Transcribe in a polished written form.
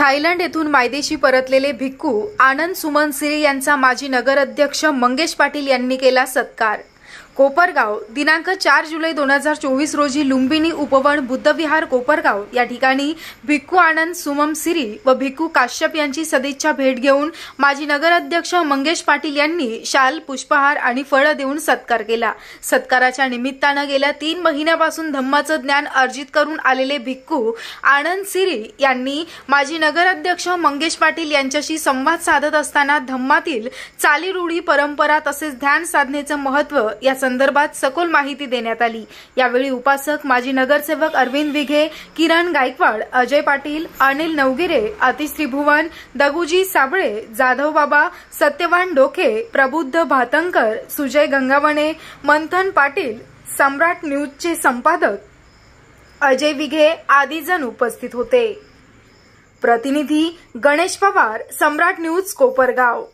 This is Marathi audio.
थायलंड येथून मायदेशी परतलेले भिक्खू आनंद सुमन सिरी यांचा माजी नगराध्यक्ष मंगेश पाटील यांनी केला सत्कार। कोपरगाव दिनांक 4 जुलै 2024 रोजी लुंबिनी उपवन बुद्धविहार कोपरगाव या ठिकाणी भिक्खू आनंद सुमन सिरी व भिक्खू काश्यप यांची सदिच्छा भेट घेऊन माजी नगराध्यक्ष मंगेश पाटील यांनी शाल, पुष्पहार आणि फळ देऊन सत्कार केला। सत्काराच्या निमित्ताने गेल्या 3 महिन्यापासून धम्माचं ज्ञान अर्जित करून आलेले भिक्खू आनंद सिरी यांनी माजी नगराध्यक्ष मंगेश पाटील यांच्याशी संवाद साधत असताना धम्मातील चालीरूढी, परंपरा तसेच ध्यान साधनेचे महत्त्व या संदर्भात सखोल माहिती देण्यात आली। यावेळी उपासक माजी नगरसेवक अरविंद विघे, किरण गायकवाड, अजय पाटील, अनिल नवगिरे, अतिश त्रिभुवन, दगुजी साबळे, जाधव बाबा, सत्यवान डोके, प्रबुद्ध भातंकर, सुजय गंगावणे, मंथन पाटील, सम्राट न्यूजचे संपादक अजय विघे आदी जण उपस्थित होते। प्रतिनिधी गणेश पवार, सम्राट न्यूज, कोपरगाव।